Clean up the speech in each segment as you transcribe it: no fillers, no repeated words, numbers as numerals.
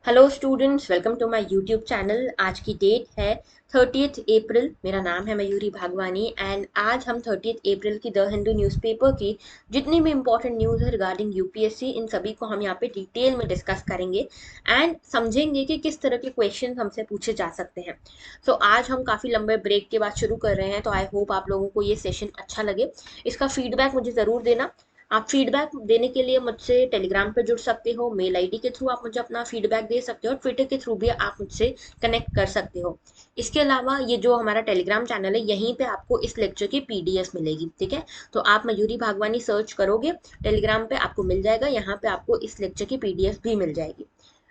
Hello students, welcome to my YouTube channel. आज की date है 30th अप्रैल। मेरा नाम है मयूरी भागवानी एंड आज हम 30th अप्रैल की द हिंदू न्यूज़पेपर की जितनी भी इंपॉर्टेंट न्यूज़ है रिगार्डिंग यूपीएससी, इन सभी को हम यहाँ पे डिटेल में डिस्कस करेंगे एंड समझेंगे कि किस तरह के क्वेश्चन हमसे पूछे जा सकते हैं। सो आज हम काफ़ी लंबे ब्रेक के बाद शुरू कर रहे हैं, तो आई होप आप लोगों को ये सेशन अच्छा लगे। इसका फीडबैक मुझे ज़रूर देना। आप फीडबैक देने के लिए मुझसे टेलीग्राम पे जुड़ सकते हो, मेल आईडी के थ्रू आप मुझे अपना फीडबैक दे सकते हो और ट्विटर के थ्रू भी आप मुझसे कनेक्ट कर सकते हो। इसके अलावा ये जो हमारा टेलीग्राम चैनल है, यहीं पे आपको इस लेक्चर की पीडीएफ मिलेगी। ठीक है, तो आप मयूरी भागवानी सर्च करोगे टेलीग्राम पे, आपको मिल जाएगा। यहाँ पे आपको इस लेक्चर की पीडीएफ भी मिल जाएगी।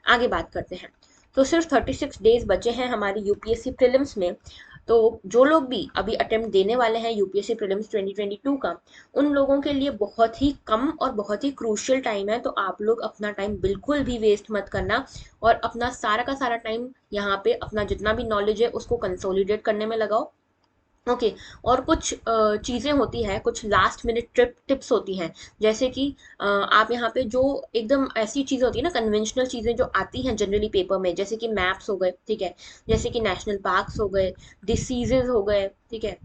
आगे बात करते हैं। तो सिर्फ 36 डेज बचे हैं हमारी यूपीएससी प्रीलिम्स में। तो जो लोग भी अभी अटेम्प्ट देने वाले हैं यूपीएससी प्रीलिम्स 2022 का, उन लोगों के लिए बहुत ही कम और बहुत ही क्रूशियल टाइम है। तो आप लोग अपना टाइम बिल्कुल भी वेस्ट मत करना और अपना सारा का सारा टाइम यहाँ पे अपना जितना भी नॉलेज है उसको कंसोलिडेट करने में लगाओ। ओके। और कुछ चीज़ें होती है, कुछ लास्ट मिनट टिप्स होती हैं। जैसे कि आप यहाँ पे जो एकदम ऐसी चीज़ें होती है ना, कन्वेंशनल चीज़ें जो आती हैं जनरली पेपर में, जैसे कि मैप्स हो गए, ठीक है, जैसे कि नेशनल पार्क्स हो गए, डिसीजेज हो गए, ठीक है,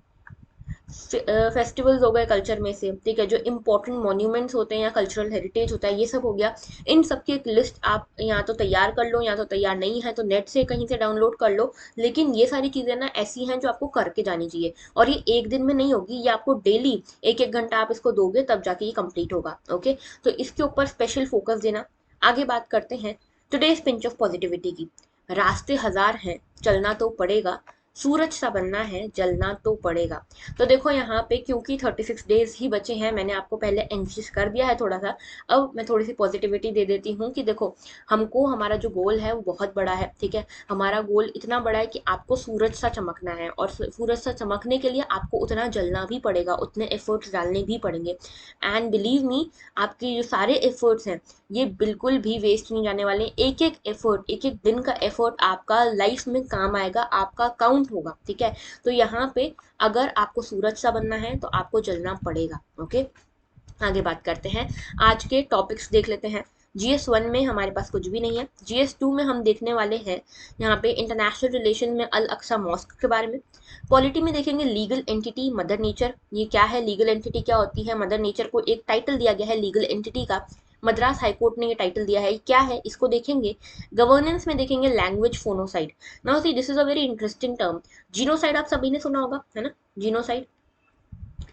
फेस्टिवल्स हो गए कल्चर में से, ठीक है, जो इंपॉर्टेंट मॉन्यूमेंट्स होते हैं या कल्चरल हेरिटेज होता है, ये सब हो गया। इन सब की एक लिस्ट आप यहाँ तो तैयार कर लो, या तो तैयार नहीं है तो नेट से कहीं से डाउनलोड कर लो। लेकिन ये सारी चीज़ें ना ऐसी हैं जो आपको करके जानी चाहिए, और ये एक दिन में नहीं होगी, ये आपको डेली एक एक घंटा आप इसको दोगे तब जाके ये कंप्लीट होगा। ओके, तो इसके ऊपर स्पेशल फोकस देना। आगे बात करते हैं टुडेज पिंच ऑफ पॉजिटिविटी की। रास्ते हजार हैं, चलना तो पड़ेगा, सूरज सा बनना है, जलना तो पड़ेगा। तो देखो यहाँ पे क्योंकि 36 डेज ही बचे हैं, मैंने आपको पहले एनसिस कर दिया है थोड़ा सा। अब मैं थोड़ी सी पॉजिटिविटी दे देती हूँ कि देखो, हमको हमारा जो गोल है वो बहुत बड़ा है। ठीक है, हमारा गोल इतना बड़ा है कि आपको सूरज सा चमकना है, और सूरज सा चमकने के लिए आपको उतना जलना भी पड़ेगा, उतने एफर्ट्स डालने भी पड़ेंगे। एंड बिलीव मी, आपके जो सारे एफर्ट्स हैं ये बिल्कुल भी वेस्ट नहीं जाने वाले। एक एक एफर्ट, एक एक दिन का एफर्ट आपका लाइफ में काम आएगा, आपका काउंट होगा। ठीक है, तो यहाँ पे अगर आपको सूरज सा बनना है तो आपको जलना पड़ेगा। ओके, आगे बात करते हैं। आज के टॉपिक्स देख लेते हैं। GS1 में हमारे पास कुछ भी नहीं है। GS2 में हम देखने वाले हैं यहाँ पे इंटरनेशनल रिलेशन में अल अक्सा मॉस्क के बारे में। पॉलिटी में देखेंगे लीगल एंटिटी, मदर नेचर। ये क्या है, लीगल एंटिटी क्या होती है? मदर नेचर को एक टाइटल दिया गया है लीगल एंटिटी का, मद्रास हाईकोर्ट ने ये टाइटल दिया है, क्या है इसको देखेंगे। गवर्नेंस में देखेंगे language phonocide. Now see this is a very interesting term. Genocide आप सभी ने सुना होगा, है ना, जीनोसाइड।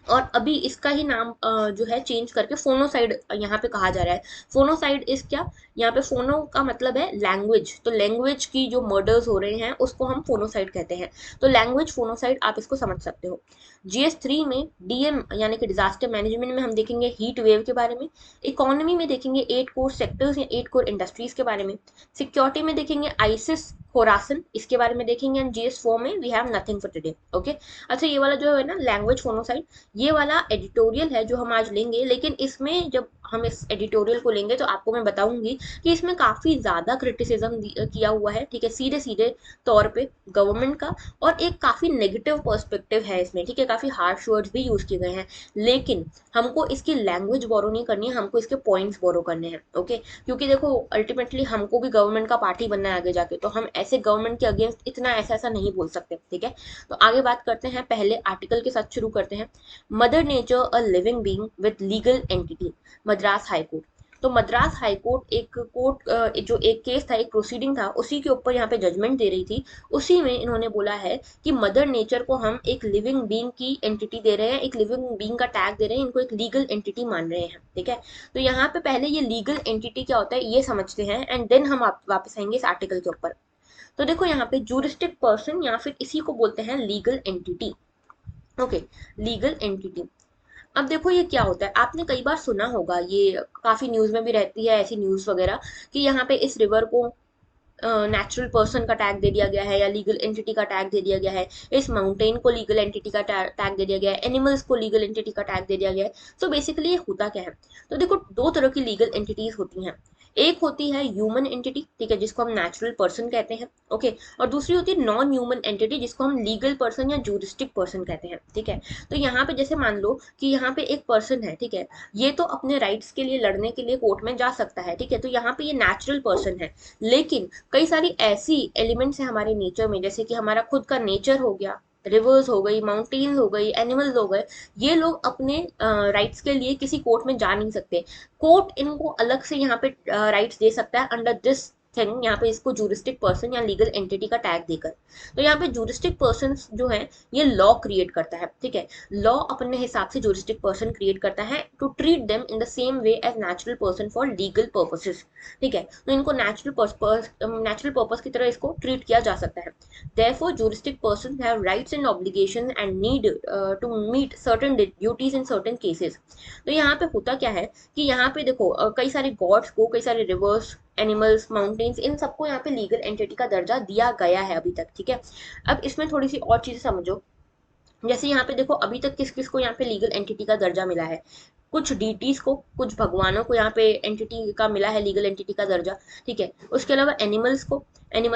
और अभी इसका ही नाम जो है चेंज करके फोनोसाइड यहाँ पे कहा जा रहा है। फोनोसाइड इज क्या, यहाँ पे फोनो का मतलब है लैंग्वेज, तो लैंग्वेज की जो मर्डर्स हो रहे हैं उसको हम फोनोसाइड कहते हैं। तो लैंग्वेज फोनोसाइड आप इसको समझ सकते हो। GS3 में DM यानी कि डिजास्टर मैनेजमेंट में हम देखेंगे हीट वेव के बारे में। इकोनॉमी में देखेंगे 8 कोर सेक्टर्स या 8 कोर इंडस्ट्रीज के बारे में। सिक्योरिटी में देखेंगे आइसिस होरासन, इसके बारे में देखेंगे। एंड GS4 में we have nothing for today. Okay, अच्छा ये वाला जो है ना लैंग्वेज फोनोसाइड, ये वाला एडिटोरियल है जो हम आज लेंगे। लेकिन इसमें जब हम इस एडिटोरियल को लेंगे तो आपको मैं बताऊंगी कि इसमें काफी ज्यादा क्रिटिसिज्म किया हुआ है, ठीक है, सीधे सीधे तौर पे गवर्नमेंट का। और एक काफी नेगेटिव पर्सपेक्टिव है इसमें, ठीक है, काफी हार्श वर्ड्स भी यूज किए गए हैं। लेकिन हमको इसकी लैंग्वेज बोरो नहीं करनी है, हमको इसके पॉइंट्स बोरो करने हैं। ओके, क्योंकि देखो अल्टीमेटली हमको भी गवर्नमेंट का पार्टी बनना है आगे जाके, तो हम ऐसे गवर्नमेंट के अगेंस्ट इतना ऐसा ऐसा नहीं बोल सकते। ठीक है, तो आगे बात करते हैं, पहले आर्टिकल के साथ शुरू करते हैं। Mother nature a living being with legal entity, Madras high court. तो मद्रास हाई कोर्ट एक कोर्ट, जो एक केस था, एक प्रोसीडिंग था, उसी के ऊपर यहाँ पे जजमेंट दे रही थी। उसी में इन्होंने बोला है कि मदर नेचर को हम एक लिविंग बीइंग की एंटिटी दे रहे हैं, एक लिविंग बीइंग का टैग दे रहे हैं, इनको एक लीगल एंटिटी मान रहे हैं। ठीक है, तो यहाँ पे पहले ये लीगल एंटिटी क्या होता है ये समझते हैं, एंड देन हम वापस आएंगे इस आर्टिकल के ऊपर। तो देखो यहाँ पे जूरिस्टिक पर्सन या फिर इसी को बोलते हैं legal entity. Okay, legal entity. अब देखो ये क्या होता है, आपने कई बार सुना होगा, ये काफी न्यूज में भी रहती है ऐसी न्यूज वगैरह, कि यहाँ पे इस रिवर को नेचुरल पर्सन का टैग दे दिया गया है या लीगल एंटिटी का टैग दे दिया गया है, इस माउंटेन को लीगल एंटिटी का टैग दे दिया गया है, एनिमल्स को लीगल एंटिटी का टैग दे दिया गया है। सो बेसिकली ये होता क्या है? तो देखो दो तरह की लीगल एंटिटीज होती हैं। एक होती है ह्यूमन एंटिटी, ठीक है, जिसको हम नेचुरल पर्सन कहते हैं, ओके, और दूसरी होती है नॉन ह्यूमन एंटिटी, जिसको हम लीगल पर्सन या जूरिस्टिक पर्सन कहते हैं, ठीक है। तो यहाँ पे जैसे मान लो कि यहाँ पे एक पर्सन है, ठीक है, ये तो अपने राइट्स के लिए लड़ने के लिए कोर्ट में जा सकता है, ठीक है, तो यहाँ पे ये नेचुरल पर्सन है। लेकिन कई सारी ऐसी एलिमेंट्स हैं हमारे नेचर में, जैसे कि हमारा खुद का नेचर हो गया, रिवर्स हो गई, माउंटेन्स हो गई, एनिमल्स हो गए, ये लोग अपने राइट्स के लिए किसी कोर्ट में जा नहीं सकते। कोर्ट इनको अलग से यहाँ पे राइट्स दे सकता है अंडर दिस थिंग, यहाँ पे इसको जूरिस्टिक पर्सन या लीगल एंटिटी का टैग देकर। तो यहाँ पे जूरिस्टिक पर्सन जो है ये लॉ क्रिएट करता है, ठीक है, लॉ अपने हिसाब से जूरिस्टिक पर्सन क्रिएट करता है to treat them in the same way as natural person for legal purposes, ठीक है, तो इनको नेचुरल पर्पस की तरह इसको ट्रीट किया जा सकता है। Therefore, juristic persons have rights and obligations and need to meet certain duties in certain cases. तो यहाँ पे होता क्या है कि यहाँ पे देखो कई सारे गॉड्स को, कई सारे रिवर्स, एनिमल्स, माउंटेन्स, इन सबको यहाँ पे लीगल एंटिटी का दर्जा दिया गया है अभी तक, ठीक है। अब इसमें थोड़ी सी और चीजें समझो। जैसे यहाँ पे देखो अभी तक किस किस को यहाँ पे लीगल एंटिटी का दर्जा मिला है, कुछ डीटीज को, कुछ भगवानों को यहाँ पे एंटिटी का मिला है लीगल एंटिटी का दर्जा, ठीक है। उसके अलावा एनिमल्स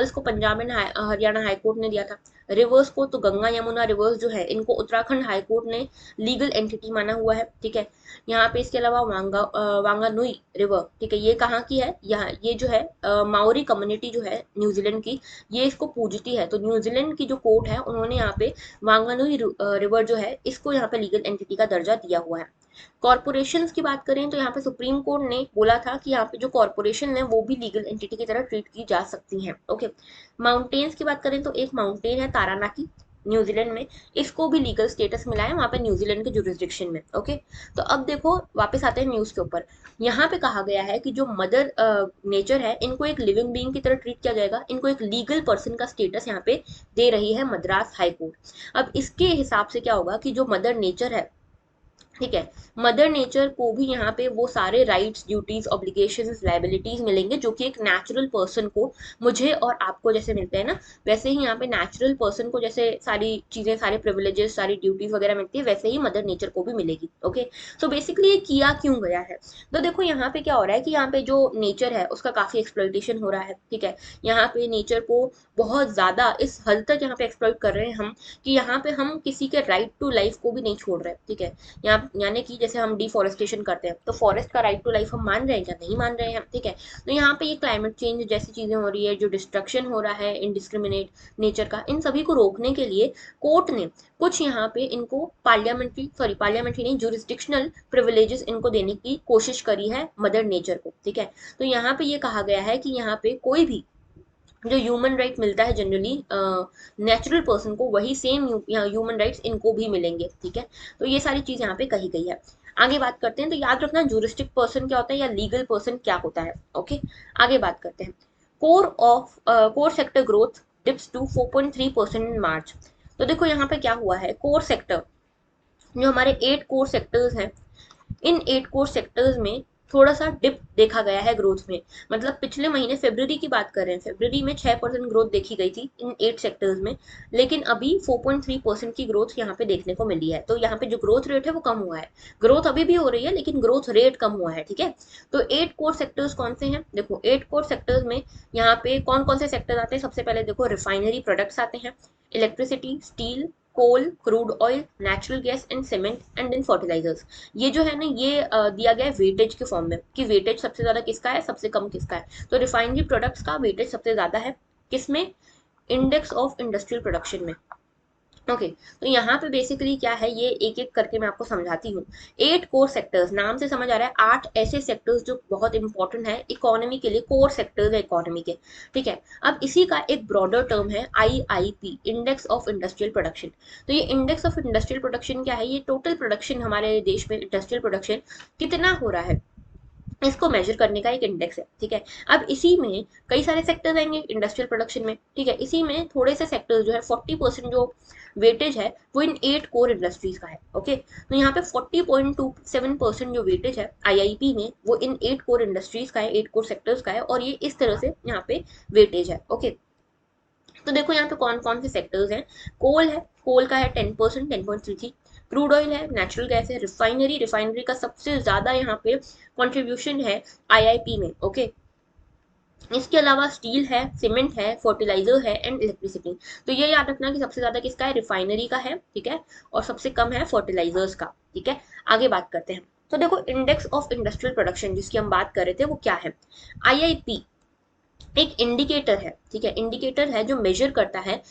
को Punjab and Haryana high court ने दिया था। रिवर्स को तो गंगा यमुना रिवर्स जो है इनको उत्तराखंड हाई कोर्ट ने लीगल एंटिटी माना हुआ है, ठीक है। यहाँ पे इसके अलावा वांगानुई रिवर, ठीक है, ये कहाँ की है, यहाँ ये जो है माओरी कम्युनिटी जो है न्यूजीलैंड की, ये इसको पूजती है। तो न्यूजीलैंड की जो कोर्ट है उन्होंने यहाँ पे वांगानुई रिवर जो है इसको यहाँ पे लीगल एंटिटी का दर्जा दिया हुआ है। कॉर्पोरेशंस की बात करें तो यहाँ पे सुप्रीम कोर्ट ने बोला था कि यहाँ पे जो कॉर्पोरेशन है वो भी लीगल एंटिटी की तरह ट्रीट की जा सकती हैं, ओके। माउंटेन्स की बात करें तो एक माउंटेन है तारानाकी न्यूजीलैंड में, इसको भी लीगल स्टेटस मिला है वहाँ पे न्यूजीलैंड के जुरिस्डिक्शन में, ओके। तो अब देखो वापस आते हैं न्यूज के ऊपर। यहाँ पे कहा गया है कि जो मदर नेचर है इनको एक लिविंग बीइंग की तरह ट्रीट किया जाएगा, इनको एक लीगल पर्सन का स्टेटस यहाँ पे दे रही है मद्रास हाई कोर्ट। अब इसके हिसाब से क्या होगा कि जो मदर नेचर है, ठीक है, मदर नेचर को भी यहाँ पे वो सारे राइट्स, ड्यूटीज, ऑब्लिगेशंस, लाइबिलिटीज मिलेंगे जो कि एक नेचुरल पर्सन को, मुझे और आपको जैसे मिलते हैं ना, वैसे ही यहाँ पे नेचुरल पर्सन को जैसे सारी चीजें, सारे प्रिविलेजेस, सारी ड्यूटीज वगैरह मिलती है, वैसे ही मदर नेचर को भी मिलेगी, ओके। सो बेसिकली ये किया क्यों गया है, तो देखो यहाँ पे क्या हो रहा है कि यहाँ पे जो नेचर है उसका काफी एक्सप्लॉइटेशन हो रहा है, ठीक है। यहाँ पे नेचर को बहुत ज्यादा इस हद तक यहाँ पे एक्सप्लॉइट कर रहे हैं हम कि यहाँ पे हम किसी के राइट टू लाइफ को भी नहीं छोड़ रहे, ठीक है। यहाँ यानी कि जैसे हम डिफॉरेस्टेशन करते हैं तो फॉरेस्ट का राइट टू लाइफ हम मान रहे हैं क्या, नहीं मान रहे हैं, ठीक है। तो यहाँ पे ये क्लाइमेट चेंज जैसी चीजें हो रही है, जो डिस्ट्रक्शन हो रहा है इनडिस्क्रिमिनेट नेचर का, इन सभी को रोकने के लिए कोर्ट ने कुछ यहाँ पे इनको पार्लियामेंट्री नहीं, जुरिस्डिक्शनल प्रिविलेजेस इनको देने की कोशिश करी है मदर नेचर को, ठीक है। तो यहाँ पे ये कहा गया है कि यहाँ पे कोई भी जो ह्यूमन राइट मिलता है जनरली नेचुरल पर्सन को, वही सेम ह्यूमन राइट्स इनको भी मिलेंगे, ठीक है। तो ये सारी चीज यहाँ पे कही गई है। आगे बात करते हैं, तो याद रखना जूरिस्टिक पर्सन क्या होता है या लीगल पर्सन क्या होता है, ओके। आगे बात करते हैं। Core sector growth dips to 4.3% in March. तो देखो यहाँ पे क्या हुआ है, कोर सेक्टर जो हमारे 8 कोर सेक्टर्स हैं, इन 8 कोर सेक्टर्स में थोड़ा सा डिप देखा गया है ग्रोथ में। मतलब पिछले महीने फरवरी की बात कर रहे हैं, फरवरी में 6% ग्रोथ देखी गई थी इन 8 सेक्टर्स में, लेकिन अभी 4.3% की ग्रोथ यहाँ पे देखने को मिली है। तो यहाँ पे जो ग्रोथ रेट है वो कम हुआ है, ग्रोथ अभी भी हो रही है लेकिन ग्रोथ रेट कम हुआ है, ठीक है। तो 8 कोर सेक्टर्स कौन से हैं, देखो 8 कोर सेक्टर्स में यहाँ पे कौन कौन से सेक्टर आते हैं। सबसे पहले देखो रिफाइनरी प्रोडक्ट्स आते हैं, electricity, steel, coal, crude oil, natural gas and cement and then fertilisers. ये जो है ना ये दिया गया है वेटेज के फॉर्म में कि वेटेज सबसे ज्यादा किसका है, सबसे कम किसका है। तो रिफाइनरी प्रोडक्ट्स का वेटेज सबसे ज्यादा है किसमें, इंडेक्स ऑफ इंडस्ट्रियल प्रोडक्शन में, ओके। तो यहाँ पे बेसिकली क्या है, ये एक एक करके मैं आपको समझाती हूँ। 8 कोर सेक्टर्स, नाम से समझ आ रहा है 8 ऐसे सेक्टर्स जो बहुत इंपॉर्टेंट है इकोनॉमी के लिए, कोर सेक्टर्स है इकोनॉमी के, ठीक है। अब इसी का एक ब्रॉडर टर्म है IIP, index of industrial production. तो ये इंडेक्स ऑफ इंडस्ट्रियल प्रोडक्शन क्या है, ये टोटल प्रोडक्शन हमारे देश में इंडस्ट्रियल प्रोडक्शन कितना हो रहा है इसको मेजर करने का एक इंडेक्स है, ठीक है। अब इसी में कई सारे सेक्टर्स आएंगे इंडस्ट्रियल प्रोडक्शन में, ठीक है। इसी में थोड़े से सेक्टर्स जो है 40% जो वेटेज है वो इन 8 कोर इंडस्ट्रीज का है, ओके। तो यहाँ पे 40.27% जो वेटेज है IIP में वो इन 8 कोर इंडस्ट्रीज का है, 8 कोर सेक्टर्स का है, और ये इस तरह से यहाँ पे वेटेज है, ओके। तो देखो यहाँ पे कौन कौन से सेक्टर्स हैं। कोल है, कोल का है 10%, 10.33। क्रूड ऑयल है, नेचुरल गैस है, रिफाइनरी का सबसे ज्यादा यहाँ पे कंट्रीब्यूशन है IIP में, ओके। इसके अलावा स्टील है, सीमेंट है, फर्टिलाइजर है एंड इलेक्ट्रिसिटी। तो ये याद रखना कि सबसे ज्यादा किसका है, रिफाइनरी का है, ठीक है, और सबसे कम है फर्टिलाइजर्स का, ठीक है। आगे बात करते हैं। तो देखो इंडेक्स ऑफ इंडस्ट्रियल प्रोडक्शन जिसकी हम बात कर रहे थे वो क्या है। आईआईपी एक इंडिकेटर है, ठीक है, इंडिकेटर है जो मेजर करता है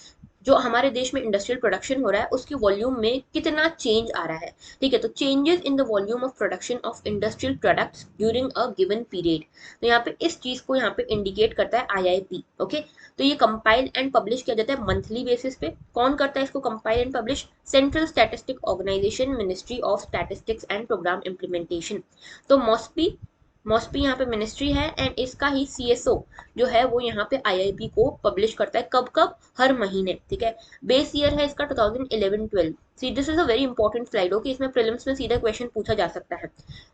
जो हमारे देश में इंडस्ट्रियल प्रोडक्शन हो रहा है उसके वॉल्यूम में कितना चेंज आ रहा है, ठीक है। तो changes in the volume of production of industrial products during a given period. तो यहाँ पे इस चीज को यहाँ पे इंडिकेट करता है आईआईपी, ओके। तो ये कंपाइल एंड पब्लिश किया जाता है मंथली बेसिस पे। कौन करता है इसको compile and publish, central statistic organisation, ministry of statistics and programme implementation. तो मॉस्पी, मॉस्पी यहाँ पे मिनिस्ट्री है एंड इसका ही सीएसओ जो है वो यहाँ पे आईआईपी को पब्लिश करता है, कब कब, हर महीने, ठीक है। बेस ईयर है इसका 2011-12। सी this is a very important slide, okay, इसमें प्रीलिम्स में सीधा क्वेश्चन पूछा जा सकता है।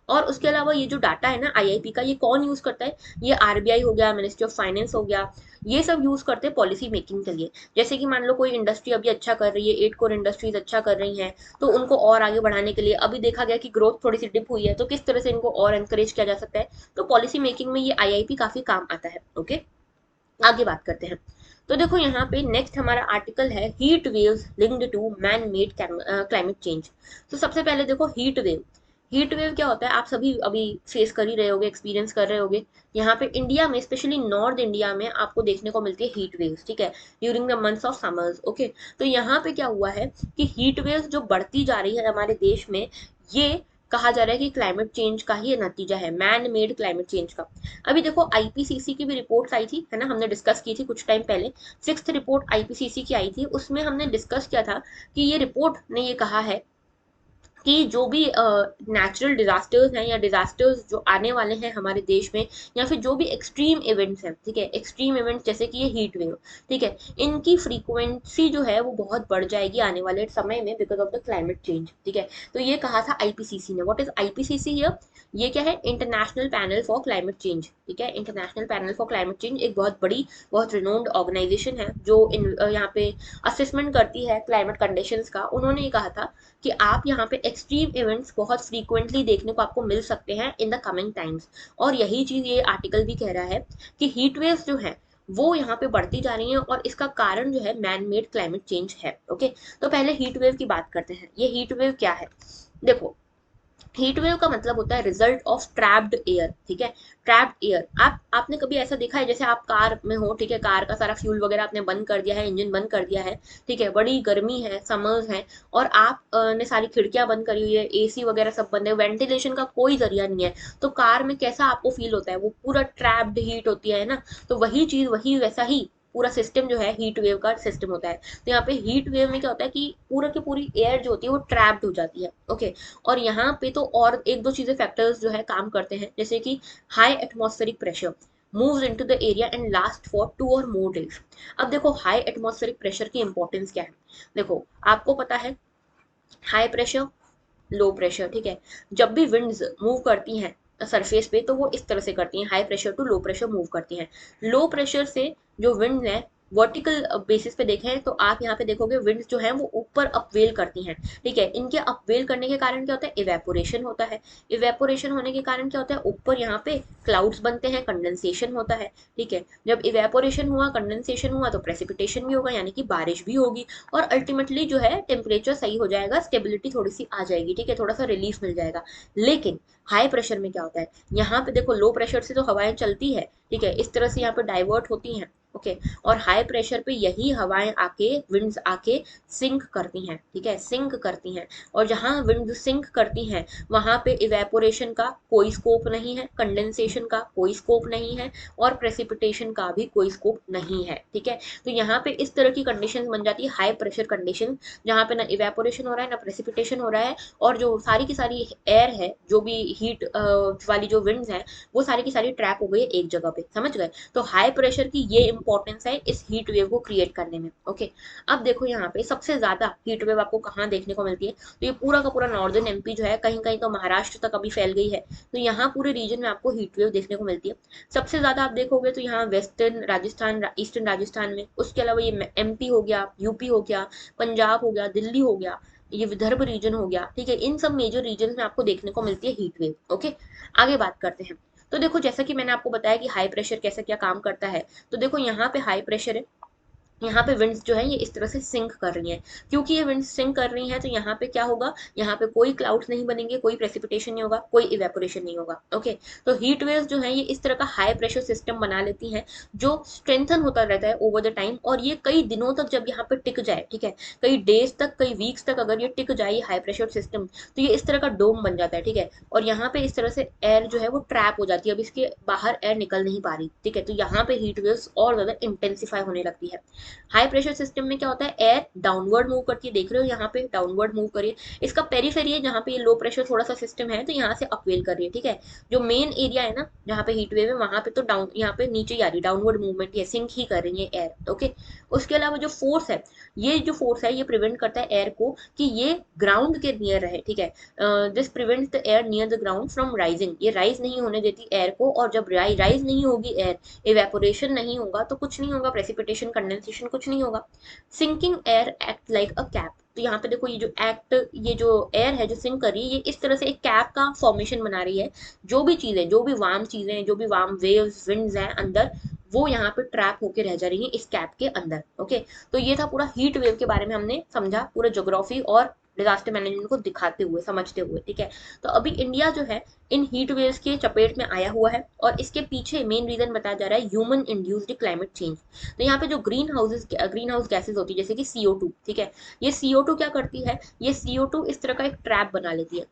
और उसके अलावा ये जो डाटा है ना आईआईपी का, ये कौन यूज करता है, ये आरबीआई हो गया, मिनिस्ट्री ऑफ फाइनेंस हो गया, ये सब यूज करते हैं पॉलिसी मेकिंग के लिए। जैसे कि मान लो कोई इंडस्ट्री अभी अच्छा कर रही है, 8 कोर इंडस्ट्रीज अच्छा कर रही हैं, तो उनको और आगे बढ़ाने के लिए अभी देखा गया कि ग्रोथ थोड़ी सी डिप हुई है, तो किस तरह से इनको और एनकरेज किया जा सकता है। तो पॉलिसी मेकिंग में ये आईआईपी काफी काम आता है, ओके। आगे बात करते हैं। तो देखो यहाँ पे नेक्स्ट हमारा आर्टिकल है heat waves linked to man made climate change. तो सबसे पहले देखो हीट वेव, हीट वेव क्या होता है आप सभी अभी फेस कर ही रहे होगे, एक्सपीरियंस कर रहे होगे। यहाँ पे इंडिया में स्पेशली नॉर्थ इंडिया में आपको देखने को मिलती है हीट वेव्स, ठीक है, during the months of summers, okay. तो यहाँ पे क्या हुआ है कि हीट वेव्स जो बढ़ती जा रही है हमारे देश में, ये कहा जा रहा है कि क्लाइमेट चेंज का ही नतीजा है, मैन मेड क्लाइमेट चेंज का। अभी देखो आईपीसीसी की भी रिपोर्ट्स आई थी, है ना, हमने डिस्कस की थी कुछ टाइम पहले। 6th रिपोर्ट आईपीसीसी की आई थी, उसमें हमने डिस्कस किया था कि ये रिपोर्ट ने ये कहा है कि जो भी नेचुरल डिजास्टर्स हैं या डिजास्टर्स जो आने वाले हैं हमारे देश में, या फिर जो भी एक्सट्रीम इवेंट्स हैं, ठीक है, एक्सट्रीम इवेंट्स जैसे कि ये हीट वेव, ठीक है, इनकी फ्रीक्वेंसी जो है वो बहुत बढ़ जाएगी आने वाले समय में because of the climate change, ठीक है। तो ये कहा था आईपीसीसी ने। व्हाट इज आईपीसीसी हियर, ये क्या है, international panel for climate change, ठीक है। International panel for climate change एक बहुत बड़ी, बहुत रिनोन्ड ऑर्गेनाइजेशन है जो यहाँ पे असेसमेंट करती है क्लाइमेट कंडीशंस का। उन्होंने ये कहा था कि आप यहाँ पे एक्सट्रीम इवेंट्स बहुत फ्रीक्वेंटली देखने को आपको मिल सकते हैं इन द कमिंग टाइम्स। और यही चीज ये आर्टिकल भी कह रहा है कि हीट वेव्स जो है वो यहाँ पे बढ़ती जा रही हैं और इसका कारण जो है मैन मेड क्लाइमेट चेंज है, ओके। तो पहले हीट वेव की बात करते हैं। ये हीट वेव क्या है, देखो हीट वेव का मतलब होता है रिजल्ट ऑफ ट्रैप्ड एयर, ठीक है। ट्रैप्ड एयर, आपने कभी ऐसा देखा है जैसे आप कार में हो, ठीक है, कार का सारा फ्यूल वगैरह आपने बंद कर दिया है, इंजन बंद कर दिया है, ठीक है, बड़ी गर्मी है, समर्स है, और आप ने सारी खिड़कियां बंद करी हुई है, एसी वगैरह सब बंद है, वेंटिलेशन का कोई जरिया नहीं है, तो कार में कैसा आपको फील होता है, वो पूरा ट्रैप्ड हीट होती है ना। तो वही चीज, वही वैसा ही पूरा सिस्टम जो है हीट वेव का सिस्टम होता है। तो यहाँ पे हीट वेव में क्या होता है कि पूरा की पूरी एयर जो होती है वो ट्रैप्ड हो जाती है, ओके। और यहाँ पे तो और एक दो चीजें फैक्टर्स जो है काम करते हैं, जैसे कि high atmospheric pressure moves into the area and last for 2 or more days। अब देखो हाई एटमॉस्फेरिक प्रेशर की इंपॉर्टेंस क्या है। देखो आपको पता है हाई प्रेशर, लो प्रेशर, ठीक है, जब भी विंड्स मूव करती हैं सरफेस पे तो वो इस तरह से करती हैं, high pressure to low pressure move करती हैं। लो प्रेशर से जो विंड है वर्टिकल बेसिस पे देखें तो आप यहाँ पे देखोगे विंड्स जो है वो ऊपर अपवेल करती हैं, ठीक है। इनके अपवेल करने के कारण क्या होता है, इवेपोरेशन होता है। इवेपोरेशन होने के कारण क्या होता है, ऊपर यहाँ पे क्लाउड्स बनते हैं, कंडेंसेशन होता है, ठीक है। जब इवेपोरेशन हुआ, कंडेंसेशन हुआ, तो प्रेसिपिटेशन भी होगा, यानी कि बारिश भी होगी, और अल्टीमेटली जो है टेम्परेचर सही हो जाएगा, स्टेबिलिटी थोड़ी सी आ जाएगी, ठीक है, थोड़ा सा रिलीफ मिल जाएगा। लेकिन हाई प्रेशर में क्या होता है, यहाँ पे देखो लो प्रेशर से तो हवाएं चलती है, ठीक है, इस तरह से यहाँ पे डाइवर्ट होती हैं, ओके। और हाई प्रेशर पे यही हवाएं आके, विंड्स आके सिंक करती हैं, ठीक है, सिंक करती हैं। और जहां विंड सिंक करती हैं वहां पे इवेपोरेशन का कोई स्कोप नहीं है, कंडेंसेशन का कोई स्कोप नहीं है, और प्रेसिपिटेशन का भी कोई स्कोप नहीं है, ठीक है। तो यहाँ पे इस तरह की कंडीशन बन जाती है हाई प्रेशर कंडीशन, जहाँ पे ना इवेपोरेशन हो रहा है ना प्रेसिपिटेशन हो रहा है, और जो सारी की सारी एयर है, जो भी हीट वाली जो विंड्स है, वो सारी की सारी ट्रैप हो गई है एक जगह पे, समझ गए। तो हाई प्रेशर की ये इंपॉर्टेंस है इस हीट वेव को क्रिएट करने में, ओके। अब देखो यहाँ पे सबसे ज्यादा हीट वेव आपको कहाँ देखने को मिलती है, तो ये पूरा का पूरा नॉर्दर्न एमपी जो है, कहीं कहीं तो महाराष्ट्र तक अभी फैल गई है, तो यहाँ पूरे रीजन में आपको हीट वेव देखने को मिलती है। सबसे ज्यादा आप देखोगे तो यहाँ वेस्टर्न राजस्थान, ईस्टर्न राजस्थान में, उसके अलावा ये एमपी हो गया, यूपी हो गया, पंजाब हो गया, दिल्ली हो गया, ये विदर्भ रीजन हो गया, ठीक है, इन सब मेजर रीजन में आपको देखने को मिलती है हीट वेव, ओके। आगे बात करते हैं। तो देखो जैसा कि मैंने आपको बताया कि हाई प्रेशर कैसे क्या काम करता है, तो देखो यहाँ पे हाई प्रेशर है, यहाँ पे विंड्स जो है ये इस तरह से सिंक कर रही हैं। क्योंकि ये विंड्स सिंक कर रही हैं तो यहाँ पे क्या होगा, यहाँ पे कोई क्लाउड्स नहीं बनेंगे, कोई प्रेसिपिटेशन नहीं होगा, कोई इवेपोरेशन नहीं होगा। ओके, तो हीट वेव्स जो है ये इस तरह का हाई प्रेशर सिस्टम बना लेती हैं, जो स्ट्रेंथन होता रहता है ओवर द टाइम, और ये कई दिनों तक जब यहाँ पे टिक जाए, ठीक है, कई डेज तक, कई वीक्स तक अगर ये टिक जाए ये हाई प्रेशर सिस्टम, तो ये इस तरह का डोम बन जाता है, ठीक है। और यहाँ पे इस तरह से एयर जो है वो ट्रैप हो जाती है, अब इसके बाहर एयर निकल नहीं पा रही, ठीक है, तो यहाँ पे हीट वेव्स और ज्यादा इंटेंसिफाई होने लगती है। हाई प्रेशर सिस्टम में क्या होता है, एयर डाउनवर्ड मूव करती है, देख रहे हो यहाँ पे डाउनवर्ड मूव करिए, इसका पेरीफेरी है जहाँ पे ये लो प्रेशर थोड़ा सा सिस्टम है, तो यहाँ से अपवेल कर रही है, ठीक है। जो मेन एरिया है ना जहाँ पे हीट वेव है वहां पे तो डाउन, यहाँ पे नीचे ही आ रही है, डाउनवर्ड मूवमेंट है, सिंक ही कर रही है एयर। ओके, उसके अलावा जो फोर्स है, ये जो फोर्स है ये प्रिवेंट करता है एयर को कि ये ग्राउंड के नियर रहे, ठीक है। This prevents the air near the ground from rising, ये राइज नहीं होने देती एयर को, और जब राइज नहीं होगी एयर, इवेपोरेशन नहीं होगा तो कुछ नहीं होगा, प्रेसिपिटेशन कंडेंसेशन कुछ नहीं होगा। Sinking air act like a cap, तो यहाँ पे देखो ये जो एक्ट, ये जो एयर है जो सिंक कर रही है ये इस तरह से एक कैप का फॉर्मेशन बना रही है। जो भी चीजें, जो भी वार्म चीजें, जो भी वार्म वेव्स विंड्स हैं अंदर, वो यहाँ पे ट्रैप होके रह जा रही है इस कैप के अंदर। ओके, तो ये था पूरा हीट वेव के बारे में हमने समझा, पूरा ज्योग्राफी और डिजास्टर मैनेजमेंट को दिखाते हुए, समझते हुए, ठीक है। तो अभी इंडिया जो है इन हीट वेव्स के चपेट में आया हुआ है, और इसके पीछे मेन रीजन बताया जा रहा है ह्यूमन इंड्यूस्ड क्लाइमेट चेंज। तो यहाँ पे जो ग्रीन हाउस गैसेज होती है जैसे कि CO2, ठीक है, ये CO2 क्या करती है, ये CO2 इस तरह का एक ट्रैप बना लेती है।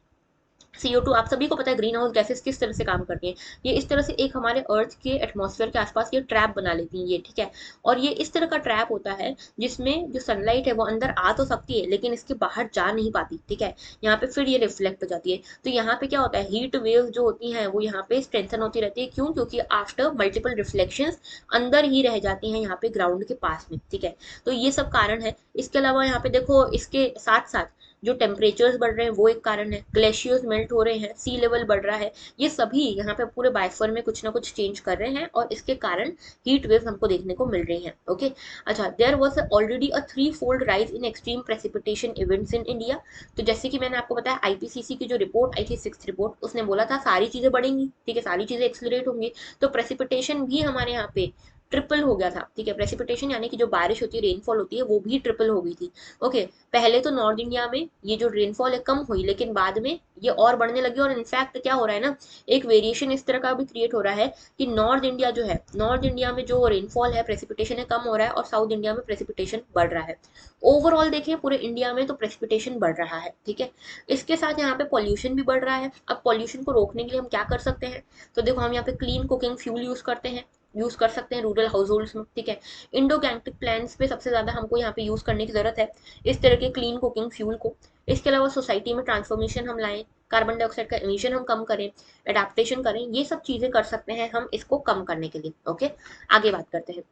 CO2 आप सभी को पता है ग्रीन हाउस गैसेस किस तरह से काम करती हैं, ये इस तरह से एक हमारे अर्थ के एटमॉस्फेयर के आसपास ये ट्रैप बना लेती हैं ये, ठीक है। और ये इस तरह का ट्रैप होता है जिसमें जो सनलाइट है वो अंदर आ तो सकती है लेकिन इसके बाहर जा नहीं पाती, ठीक है, यहाँ पे फिर ये रिफ्लेक्ट हो जाती है। तो यहाँ पे क्या होता है, हीट वेव जो होती हैं वो यहाँ पे स्ट्रेंथन होती रहती है, क्यों, क्योंकि आफ्टर मल्टीपल रिफ्लेक्शंस अंदर ही रह जाती हैं यहाँ पे ग्राउंड के पास में, ठीक है। तो ये सब कारण है। इसके अलावा यहाँ पे देखो इसके साथ साथ जो टेम्परेचर्स बढ़ रहे हैं वो एक कारण है, ग्लेशियर्स मेल्ट हो रहे हैं, सी लेवल बढ़ रहा है, ये सभी यहाँ पे पूरे बायोस्फीयर में कुछ ना कुछ चेंज कर रहे हैं, और इसके कारण हीट वेव हमको देखने को मिल रही हैं। ओके, अच्छा, there was already a 3-fold rise in extreme precipitation events in India. तो जैसे कि मैंने आपको बताया IPCC की जो रिपोर्ट आई थी, 6th रिपोर्ट, उसने बोला था सारी चीजें बढ़ेंगी, ठीक है, सारी चीजें एक्सेलरेट होंगी, तो प्रेसिपिटेशन भी हमारे यहाँ पे ट्रिपल हो गया था, ठीक है। प्रेसिपिटेशन यानी कि जो बारिश होती है, रेनफॉल होती है, वो भी ट्रिपल हो गई थी। ओके, पहले तो नॉर्थ इंडिया में ये जो रेनफॉल है कम हुई, लेकिन बाद में ये और बढ़ने लगी, और इनफैक्ट क्या हो रहा है ना, एक वेरिएशन इस तरह का भी क्रिएट हो रहा है कि नॉर्थ इंडिया जो है, नॉर्थ इंडिया में जो रेनफॉल है, प्रेसिपिटेशन है, कम हो रहा है, और साउथ इंडिया में प्रेसिपिटेशन बढ़ रहा है। ओवरऑल देखें पूरे इंडिया में तो प्रेसिपिटेशन बढ़ रहा है, ठीक है। इसके साथ यहाँ पे पॉल्यूशन भी बढ़ रहा है। अब पॉल्यूशन को रोकने के लिए हम क्या कर सकते हैं, तो देखो हम यहाँ पे क्लीन कुकिंग फ्यूल यूज कर सकते हैं रूरल हाउस होल्ड्स में, ठीक है। इंडो गैंगटिक प्लांट्स पे सबसे ज्यादा हमको यहाँ पे यूज करने की जरूरत है इस तरह के क्लीन कुकिंग फ्यूल को। इसके अलावा सोसाइटी में ट्रांसफॉर्मेशन हम लाएं, कार्बन डाइऑक्साइड का एमिशन हम कम करें, एडाप्टेशन करें, ये सब चीजें कर सकते हैं हम इसको कम करने के लिए। ओके, आगे बात करते हैं।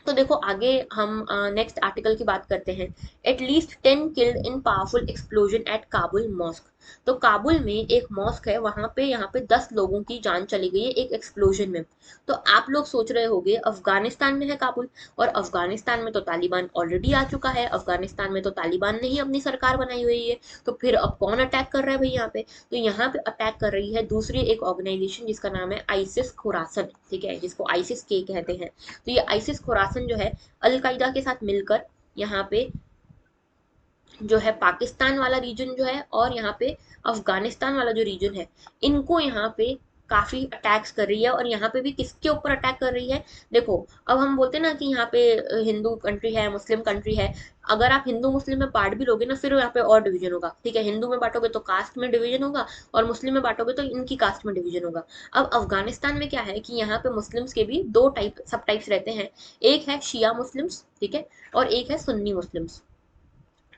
तो देखो आगे हम नेक्स्ट आर्टिकल की बात करते हैं। At least 10 killed in powerful explosion at Kabul mosque. तो काबुल में एक मॉस्क है, वहां पे यहाँ पे 10 लोगों की जान चली गई है एक एक्सप्लोजन में। तो आप लोग सोच रहे होंगे अफगानिस्तान में है काबुल, और अफगानिस्तान में तो तालिबान ऑलरेडी आ चुका है, अफगानिस्तान में तो तालिबान ने ही अपनी सरकार बनाई हुई है, तो फिर अब कौन अटैक कर रहा है भाई यहाँ पे, तो यहाँ पे अटैक कर रही है दूसरी एक ऑर्गेनाइजेशन जिसका नाम है आइसिस खुरासन, ठीक है, जिसको आइसिस के कहते हैं। तो ये आइसिस खुरासन जो है अलकायदा के साथ मिलकर यहाँ पे जो है पाकिस्तान वाला रीजन जो है, और यहाँ पे अफगानिस्तान वाला जो रीजन है, इनको यहाँ पे काफी अटैक्स कर रही है। और यहाँ पे भी किसके ऊपर अटैक कर रही है, देखो अब हम बोलते हैं ना कि यहाँ पे हिंदू कंट्री है, मुस्लिम कंट्री है, अगर आप हिंदू मुस्लिम में बांट भी लोगे ना फिर यहाँ पे और डिवीजन होगा, ठीक है, हिंदू में बांटोगे तो कास्ट में डिवीजन होगा, और मुस्लिम में बांटोगे तो इनकी कास्ट में डिवीजन होगा। अब अफगानिस्तान में क्या है कि यहाँ पे मुस्लिम्स के भी दो टाइप सब टाइप्स रहते हैं, एक है शिया मुस्लिम्स, ठीक है, और एक है सुन्नी मुस्लिम्स।